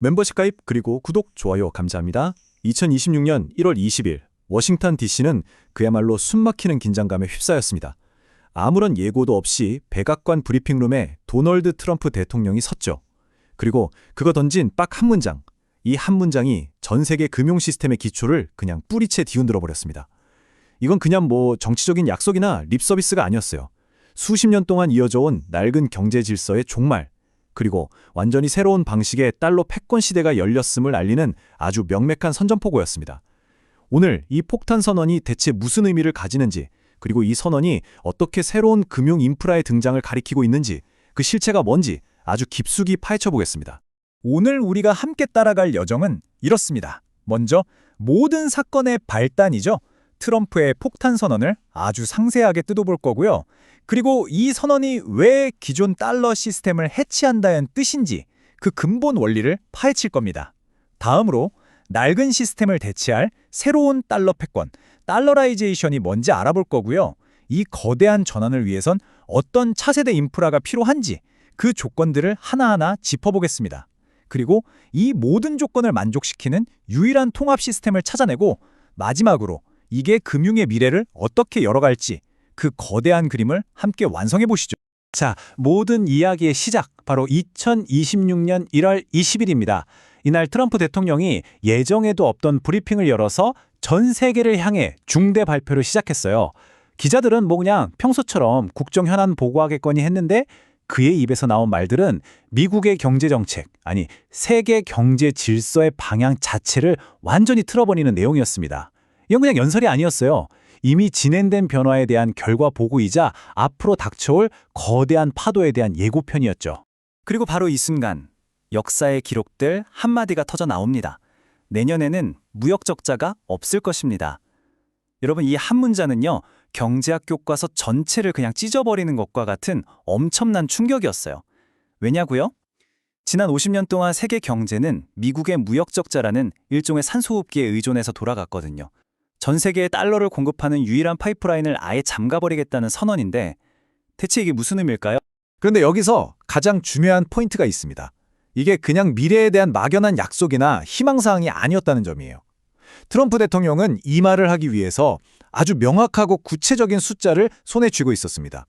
멤버십 가입 그리고 구독, 좋아요 감사합니다. 2026년 1월 20일 워싱턴 DC는 그야말로 숨막히는 긴장감에 휩싸였습니다. 아무런 예고도 없이 백악관 브리핑룸에 도널드 트럼프 대통령이 섰죠. 그리고 그거 던진 딱 한 문장, 이 한 문장이 전 세계 금융 시스템의 기초를 그냥 뿌리채 뒤흔들어 버렸습니다. 이건 그냥 정치적인 약속이나 립서비스가 아니었어요. 수십 년 동안 이어져 온 낡은 경제 질서의 종말, 그리고 완전히 새로운 방식의 달러 패권 시대가 열렸음을 알리는 아주 명백한 선전포고였습니다. 오늘 이 폭탄 선언이 대체 무슨 의미를 가지는지, 그리고 이 선언이 어떻게 새로운 금융 인프라의 등장을 가리키고 있는지, 그 실체가 뭔지 아주 깊숙이 파헤쳐 보겠습니다. 오늘 우리가 함께 따라갈 여정은 이렇습니다. 먼저 모든 사건의 발단이죠. 트럼프의 폭탄 선언을 아주 상세하게 뜯어볼 거고요. 그리고 이 선언이 왜 기존 달러 시스템을 해치한다는 뜻인지 그 근본 원리를 파헤칠 겁니다. 다음으로 낡은 시스템을 대체할 새로운 달러 패권, 달러라이제이션이 뭔지 알아볼 거고요. 이 거대한 전환을 위해선 어떤 차세대 인프라가 필요한지 그 조건들을 하나하나 짚어보겠습니다. 그리고 이 모든 조건을 만족시키는 유일한 통합 시스템을 찾아내고 마지막으로 이게 금융의 미래를 어떻게 열어갈지 그 거대한 그림을 함께 완성해 보시죠. 자, 모든 이야기의 시작, 바로 2026년 1월 20일입니다. 이날 트럼프 대통령이 예정에도 없던 브리핑을 열어서 전 세계를 향해 중대 발표를 시작했어요. 기자들은 그냥 평소처럼 국정 현안 보고하겠거니 했는데 그의 입에서 나온 말들은 미국의 경제정책, 아니 세계 경제 질서의 방향 자체를 완전히 틀어버리는 내용이었습니다. 이건 그냥 연설이 아니었어요. 이미 진행된 변화에 대한 결과 보고이자 앞으로 닥쳐올 거대한 파도에 대한 예고편이었죠. 그리고 바로 이 순간 역사에 기록될 한마디가 터져 나옵니다. 내년에는 무역 적자가 없을 것입니다. 여러분, 이 한 문자는요, 경제학 교과서 전체를 그냥 찢어버리는 것과 같은 엄청난 충격이었어요. 왜냐고요? 지난 50년 동안 세계 경제는 미국의 무역 적자라는 일종의 산소호흡기에 의존해서 돌아갔거든요. 전 세계에 달러를 공급하는 유일한 파이프라인을 아예 잠가버리겠다는 선언인데 대체 이게 무슨 의미일까요? 그런데 여기서 가장 중요한 포인트가 있습니다. 이게 그냥 미래에 대한 막연한 약속이나 희망사항이 아니었다는 점이에요. 트럼프 대통령은 이 말을 하기 위해서 아주 명확하고 구체적인 숫자를 손에 쥐고 있었습니다.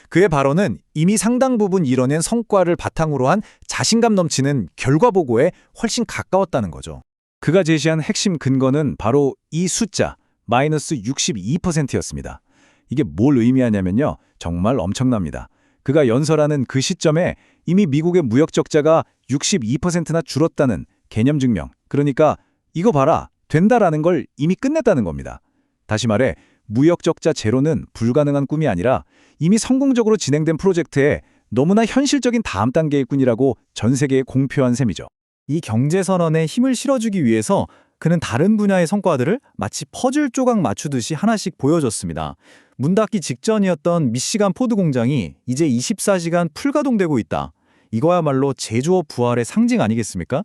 그의 발언은 이미 상당 부분 이뤄낸 성과를 바탕으로 한 자신감 넘치는 결과 보고에 훨씬 가까웠다는 거죠. 그가 제시한 핵심 근거는 바로 이 숫자, 마이너스 62%였습니다. 이게 뭘 의미하냐면요, 정말 엄청납니다. 그가 연설하는 그 시점에 이미 미국의 무역 적자가 62%나 줄었다는 개념 증명, 그러니까 이거 봐라, 된다라는 걸 이미 끝냈다는 겁니다. 다시 말해 무역 적자 제로는 불가능한 꿈이 아니라 이미 성공적으로 진행된 프로젝트에 너무나 현실적인 다음 단계일 뿐이라고 전 세계에 공표한 셈이죠. 이 경제선언에 힘을 실어주기 위해서 그는 다른 분야의 성과들을 마치 퍼즐 조각 맞추듯이 하나씩 보여줬습니다. 문 닫기 직전이었던 미시간 포드 공장이 이제 24시간 풀가동되고 있다. 이거야말로 제조업 부활의 상징 아니겠습니까?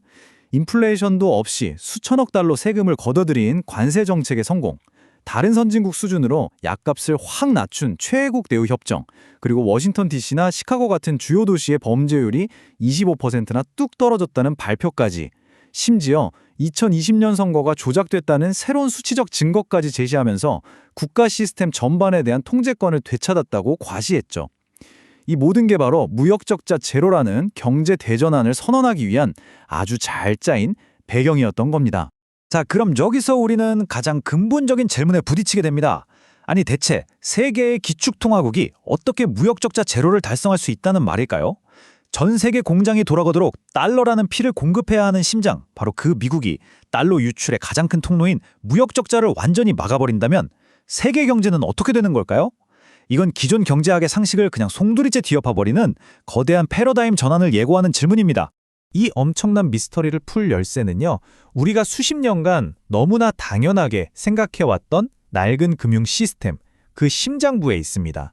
인플레이션도 없이 수천억 달러 세금을 걷어들인 관세 정책의 성공, 다른 선진국 수준으로 약값을 확 낮춘 최애국 대우 협정, 그리고 워싱턴 DC나 시카고 같은 주요 도시의 범죄율이 25%나 뚝 떨어졌다는 발표까지, 심지어 2020년 선거가 조작됐다는 새로운 수치적 증거까지 제시하면서 국가 시스템 전반에 대한 통제권을 되찾았다고 과시했죠. 이 모든 게 바로 무역 적자 제로라는 경제 대전환을 선언하기 위한 아주 잘 짜인 배경이었던 겁니다. 자, 그럼 여기서 우리는 가장 근본적인 질문에 부딪히게 됩니다. 아니, 대체 세계의 기축통화국이 어떻게 무역 적자 제로를 달성할 수 있다는 말일까요? 전 세계 공장이 돌아가도록 달러라는 피를 공급해야 하는 심장, 바로 그 미국이 달러 유출의 가장 큰 통로인 무역 적자를 완전히 막아버린다면 세계 경제는 어떻게 되는 걸까요? 이건 기존 경제학의 상식을 그냥 송두리째 뒤엎어버리는 거대한 패러다임 전환을 예고하는 질문입니다. 이 엄청난 미스터리를 풀 열쇠는요, 우리가 수십 년간 너무나 당연하게 생각해왔던 낡은 금융 시스템, 그 심장부에 있습니다.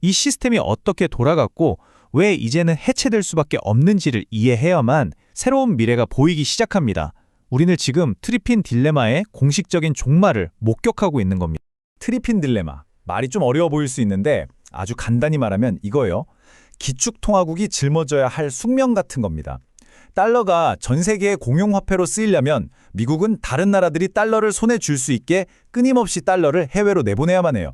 이 시스템이 어떻게 돌아갔고 왜 이제는 해체될 수밖에 없는지를 이해해야만 새로운 미래가 보이기 시작합니다. 우리는 지금 트리핀 딜레마의 공식적인 종말을 목격하고 있는 겁니다. 트리핀 딜레마, 말이 좀 어려워 보일 수 있는데 아주 간단히 말하면 이거예요. 기축통화국이 짊어져야 할 숙명 같은 겁니다. 달러가 전 세계의 공용화폐로 쓰이려면 미국은 다른 나라들이 달러를 손에 쥘 수 있게 끊임없이 달러를 해외로 내보내야만 해요.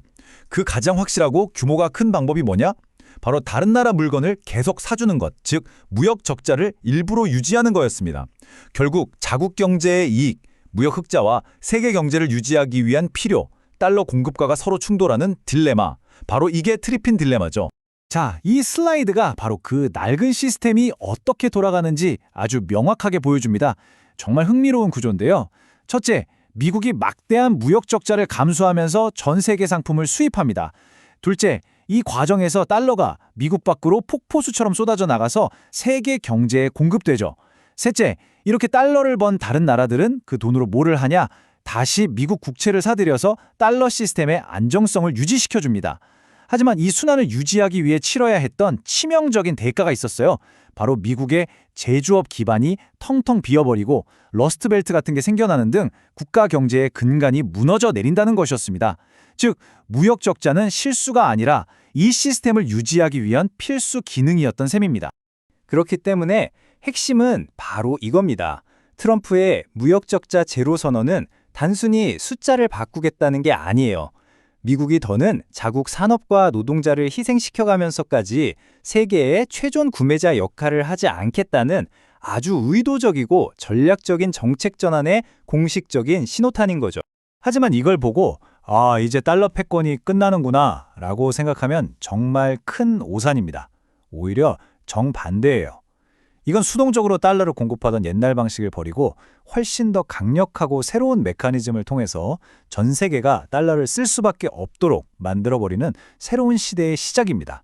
그 가장 확실하고 규모가 큰 방법이 뭐냐? 바로 다른 나라 물건을 계속 사주는 것, 즉 무역 적자를 일부러 유지하는 거였습니다. 결국 자국 경제의 이익, 무역 흑자와 세계 경제를 유지하기 위한 필요, 달러 공급과가 서로 충돌하는 딜레마, 바로 이게 트리핀 딜레마죠. 자, 이 슬라이드가 바로 그 낡은 시스템이 어떻게 돌아가는지 아주 명확하게 보여줍니다. 정말 흥미로운 구조인데요. 첫째, 미국이 막대한 무역 적자를 감수하면서 전 세계 상품을 수입합니다. 둘째, 이 과정에서 달러가 미국 밖으로 폭포수처럼 쏟아져 나가서 세계 경제에 공급되죠. 셋째, 이렇게 달러를 번 다른 나라들은 그 돈으로 뭐를 하냐? 다시 미국 국채를 사들여서 달러 시스템의 안정성을 유지시켜줍니다. 하지만 이 순환을 유지하기 위해 치러야 했던 치명적인 대가가 있었어요. 바로 미국의 제조업 기반이 텅텅 비어버리고 러스트벨트 같은 게 생겨나는 등 국가 경제의 근간이 무너져 내린다는 것이었습니다. 즉, 무역 적자는 실수가 아니라 이 시스템을 유지하기 위한 필수 기능이었던 셈입니다. 그렇기 때문에 핵심은 바로 이겁니다. 트럼프의 무역 적자 제로 선언은 단순히 숫자를 바꾸겠다는 게 아니에요. 미국이 더는 자국 산업과 노동자를 희생시켜가면서까지 세계의 최종 구매자 역할을 하지 않겠다는 아주 의도적이고 전략적인 정책 전환의 공식적인 신호탄인 거죠. 하지만 이걸 보고 이제 달러 패권이 끝나는구나 라고 생각하면 정말 큰 오산입니다. 오히려 정반대예요. 이건 수동적으로 달러를 공급하던 옛날 방식을 버리고 훨씬 더 강력하고 새로운 메커니즘을 통해서 전 세계가 달러를 쓸 수밖에 없도록 만들어버리는 새로운 시대의 시작입니다.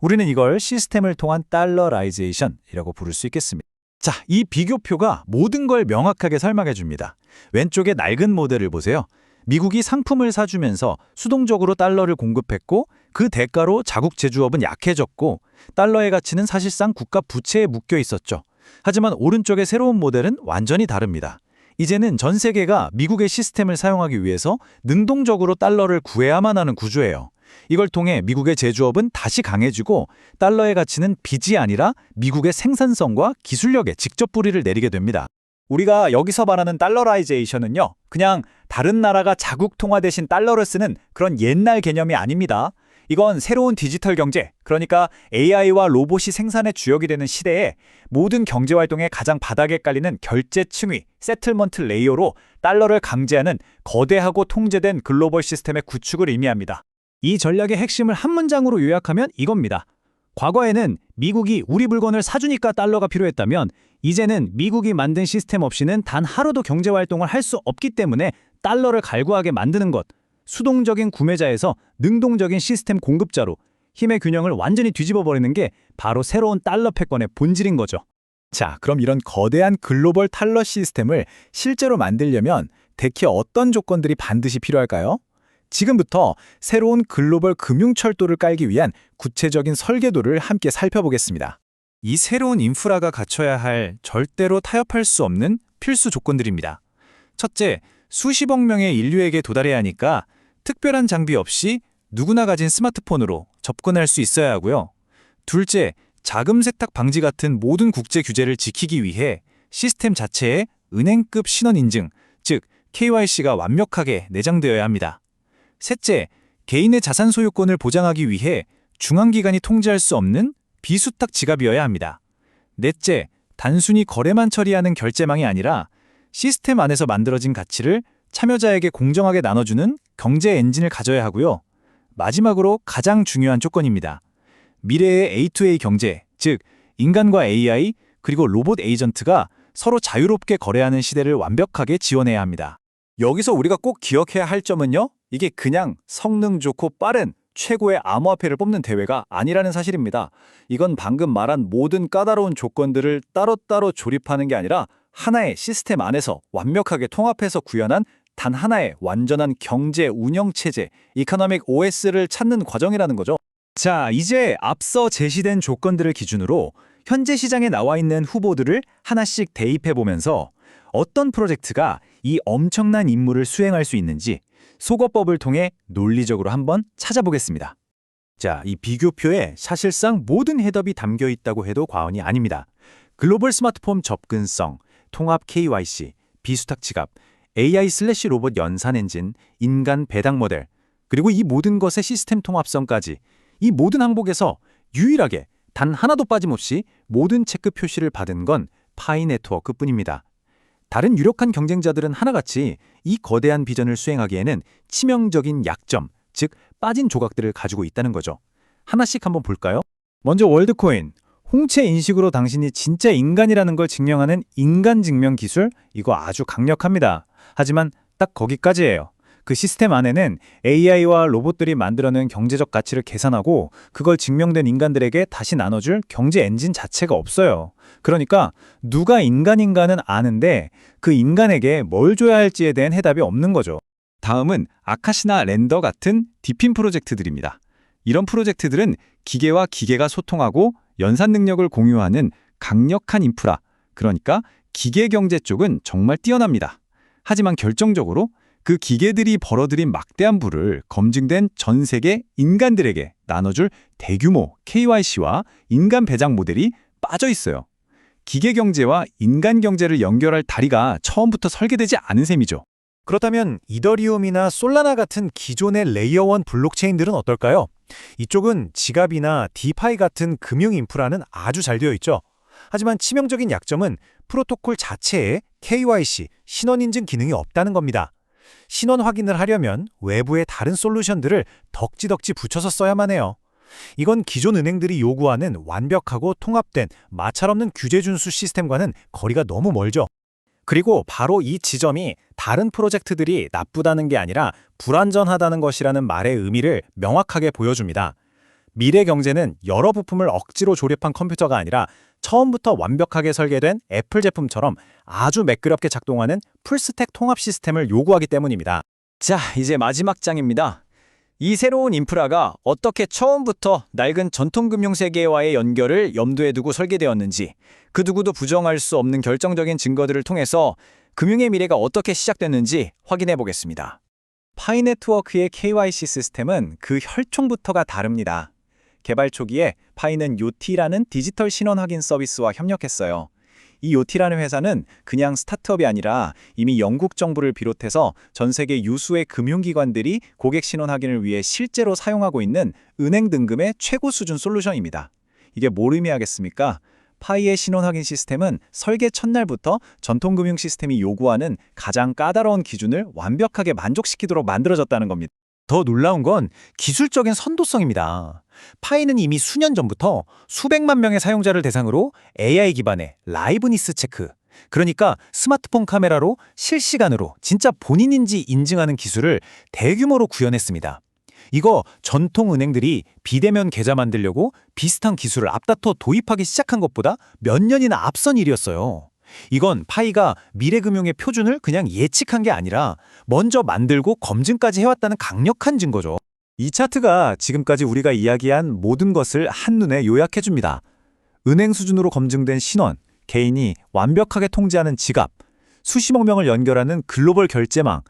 우리는 이걸 시스템을 통한 달러라이제이션이라고 부를 수 있겠습니다. 자, 이 비교표가 모든 걸 명확하게 설명해 줍니다. 왼쪽의 낡은 모델을 보세요. 미국이 상품을 사주면서 수동적으로 달러를 공급했고 그 대가로 자국 제조업은 약해졌고 달러의 가치는 사실상 국가 부채에 묶여 있었죠. 하지만 오른쪽의 새로운 모델은 완전히 다릅니다. 이제는 전 세계가 미국의 시스템을 사용하기 위해서 능동적으로 달러를 구해야만 하는 구조예요. 이걸 통해 미국의 제조업은 다시 강해지고 달러의 가치는 빚이 아니라 미국의 생산성과 기술력에 직접 뿌리를 내리게 됩니다. 우리가 여기서 말하는 달러라이제이션은요, 그냥 다른 나라가 자국 통화 대신 달러를 쓰는 그런 옛날 개념이 아닙니다. 이건 새로운 디지털 경제, 그러니까 AI와 로봇이 생산의 주역이 되는 시대에 모든 경제활동의 가장 바닥에 깔리는 결제 층위, 세틀먼트 레이어로 달러를 강제하는 거대하고 통제된 글로벌 시스템의 구축을 의미합니다. 이 전략의 핵심을 한 문장으로 요약하면 이겁니다. 과거에는 미국이 우리 물건을 사주니까 달러가 필요했다면 이제는 미국이 만든 시스템 없이는 단 하루도 경제활동을 할 수 없기 때문에 달러를 갈구하게 만드는 것, 수동적인 구매자에서 능동적인 시스템 공급자로 힘의 균형을 완전히 뒤집어버리는 게 바로 새로운 달러 패권의 본질인 거죠. 자, 그럼 이런 거대한 글로벌 달러 시스템을 실제로 만들려면 대체 어떤 조건들이 반드시 필요할까요? 지금부터 새로운 글로벌 금융철도를 깔기 위한 구체적인 설계도를 함께 살펴보겠습니다. 이 새로운 인프라가 갖춰야 할 절대로 타협할 수 없는 필수 조건들입니다. 첫째, 수십억 명의 인류에게 도달해야 하니까 특별한 장비 없이 누구나 가진 스마트폰으로 접근할 수 있어야 하고요. 둘째, 자금 세탁 방지 같은 모든 국제 규제를 지키기 위해 시스템 자체에 은행급 신원 인증, 즉 KYC가 완벽하게 내장되어야 합니다. 셋째, 개인의 자산 소유권을 보장하기 위해 중앙기관이 통제할 수 없는 비수탁 지갑이어야 합니다. 넷째, 단순히 거래만 처리하는 결제망이 아니라 시스템 안에서 만들어진 가치를 참여자에게 공정하게 나눠주는 경제 엔진을 가져야 하고요. 마지막으로 가장 중요한 조건입니다. 미래의 A2A 경제, 즉 인간과 AI 그리고 로봇 에이전트가 서로 자유롭게 거래하는 시대를 완벽하게 지원해야 합니다. 여기서 우리가 꼭 기억해야 할 점은요, 이게 그냥 성능 좋고 빠른 최고의 암호화폐를 뽑는 대회가 아니라는 사실입니다. 이건 방금 말한 모든 까다로운 조건들을 따로따로 조립하는 게 아니라 하나의 시스템 안에서 완벽하게 통합해서 구현한 단 하나의 완전한 경제 운영 체제, 이코노믹 OS를 찾는 과정이라는 거죠. 자, 이제 앞서 제시된 조건들을 기준으로 현재 시장에 나와 있는 후보들을 하나씩 대입해 보면서 어떤 프로젝트가 이 엄청난 임무를 수행할 수 있는지 속어법을 통해 논리적으로 한번 찾아보겠습니다. 자, 이 비교표에 사실상 모든 해답이 담겨 있다고 해도 과언이 아닙니다. 글로벌 스마트폰 접근성, 통합 KYC, 비수탁 지갑, AI/로봇 연산 엔진, 인간 배당 모델, 그리고 이 모든 것의 시스템 통합성까지 이 모든 항목에서 유일하게 단 하나도 빠짐없이 모든 체크 표시를 받은 건 파이 네트워크뿐입니다. 다른 유력한 경쟁자들은 하나같이 이 거대한 비전을 수행하기에는 치명적인 약점, 즉 빠진 조각들을 가지고 있다는 거죠. 하나씩 한번 볼까요? 먼저 월드코인, 홍채 인식으로 당신이 진짜 인간이라는 걸 증명하는 인간 증명 기술, 이거 아주 강력합니다. 하지만 딱 거기까지예요. 그 시스템 안에는 AI와 로봇들이 만들어낸 경제적 가치를 계산하고 그걸 증명된 인간들에게 다시 나눠줄 경제 엔진 자체가 없어요. 그러니까 누가 인간인가는 아는데 그 인간에게 뭘 줘야 할지에 대한 해답이 없는 거죠. 다음은 아카시나 랜더 같은 디핀 프로젝트들입니다. 이런 프로젝트들은 기계와 기계가 소통하고 연산 능력을 공유하는 강력한 인프라, 그러니까 기계 경제 쪽은 정말 뛰어납니다. 하지만 결정적으로 그 기계들이 벌어들인 막대한 부를 검증된 전 세계 인간들에게 나눠줄 대규모 KYC와 인간 배당 모델이 빠져 있어요. 기계 경제와 인간 경제를 연결할 다리가 처음부터 설계되지 않은 셈이죠. 그렇다면 이더리움이나 솔라나 같은 기존의 레이어 1 블록체인들은 어떨까요? 이쪽은 지갑이나 디파이 같은 금융 인프라는 아주 잘 되어 있죠. 하지만 치명적인 약점은 프로토콜 자체에 KYC, 신원 인증 기능이 없다는 겁니다. 신원 확인을 하려면 외부의 다른 솔루션들을 덕지덕지 붙여서 써야만 해요. 이건 기존 은행들이 요구하는 완벽하고 통합된 마찰없는 규제 준수 시스템과는 거리가 너무 멀죠. 그리고 바로 이 지점이 다른 프로젝트들이 나쁘다는 게 아니라 불완전하다는 것이라는 말의 의미를 명확하게 보여줍니다. 미래 경제는 여러 부품을 억지로 조립한 컴퓨터가 아니라 처음부터 완벽하게 설계된 애플 제품처럼 아주 매끄럽게 작동하는 풀스택 통합 시스템을 요구하기 때문입니다. 자, 이제 마지막 장입니다. 이 새로운 인프라가 어떻게 처음부터 낡은 전통금융 세계와의 연결을 염두에 두고 설계되었는지, 그 누구도 부정할 수 없는 결정적인 증거들을 통해서 금융의 미래가 어떻게 시작됐는지 확인해 보겠습니다. 파이 네트워크의 KYC 시스템은 그 혈통부터가 다릅니다. 개발 초기에 파이는 요티라는 디지털 신원 확인 서비스와 협력했어요. 이 요티라는 회사는 그냥 스타트업이 아니라 이미 영국 정부를 비롯해서 전 세계 유수의 금융기관들이 고객 신원 확인을 위해 실제로 사용하고 있는 은행 등급의 최고 수준 솔루션입니다. 이게 뭘 의미하겠습니까? 파이의 신원 확인 시스템은 설계 첫날부터 전통금융 시스템이 요구하는 가장 까다로운 기준을 완벽하게 만족시키도록 만들어졌다는 겁니다. 더 놀라운 건 기술적인 선도성입니다. 파이는 이미 수년 전부터 수백만 명의 사용자를 대상으로 AI 기반의 라이브니스 체크, 그러니까 스마트폰 카메라로 실시간으로 진짜 본인인지 인증하는 기술을 대규모로 구현했습니다. 이거 전통 은행들이 비대면 계좌 만들려고 비슷한 기술을 앞다퉈 도입하기 시작한 것보다 몇 년이나 앞선 일이었어요. 이건 파이가 미래금융의 표준을 그냥 예측한 게 아니라 먼저 만들고 검증까지 해왔다는 강력한 증거죠. 이 차트가 지금까지 우리가 이야기한 모든 것을 한눈에 요약해줍니다. 은행 수준으로 검증된 신원, 개인이 완벽하게 통제하는 지갑, 수십억 명을 연결하는 글로벌 결제망,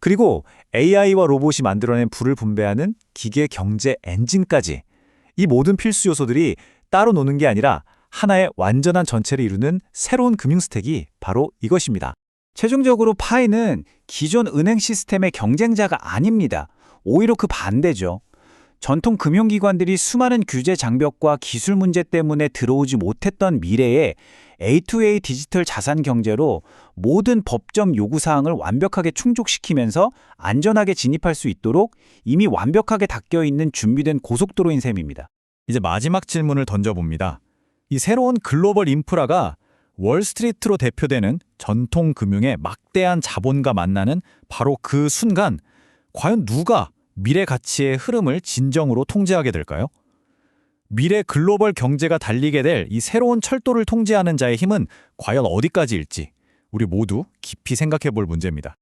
그리고 AI와 로봇이 만들어낸 부를 분배하는 기계 경제 엔진까지, 이 모든 필수 요소들이 따로 노는 게 아니라 하나의 완전한 전체를 이루는 새로운 금융 스택이 바로 이것입니다. 최종적으로 파이는 기존 은행 시스템의 경쟁자가 아닙니다. 오히려 그 반대죠. 전통 금융기관들이 수많은 규제 장벽과 기술 문제 때문에 들어오지 못했던 미래에 A2A 디지털 자산 경제로 모든 법적 요구사항을 완벽하게 충족시키면서 안전하게 진입할 수 있도록 이미 완벽하게 닦여 있는 준비된 고속도로인 셈입니다. 이제 마지막 질문을 던져봅니다. 이 새로운 글로벌 인프라가 월스트리트로 대표되는 전통 금융의 막대한 자본과 만나는 바로 그 순간, 과연 누가 미래 가치의 흐름을 진정으로 통제하게 될까요? 미래 글로벌 경제가 달리게 될 이 새로운 철도를 통제하는 자의 힘은 과연 어디까지일지 우리 모두 깊이 생각해 볼 문제입니다.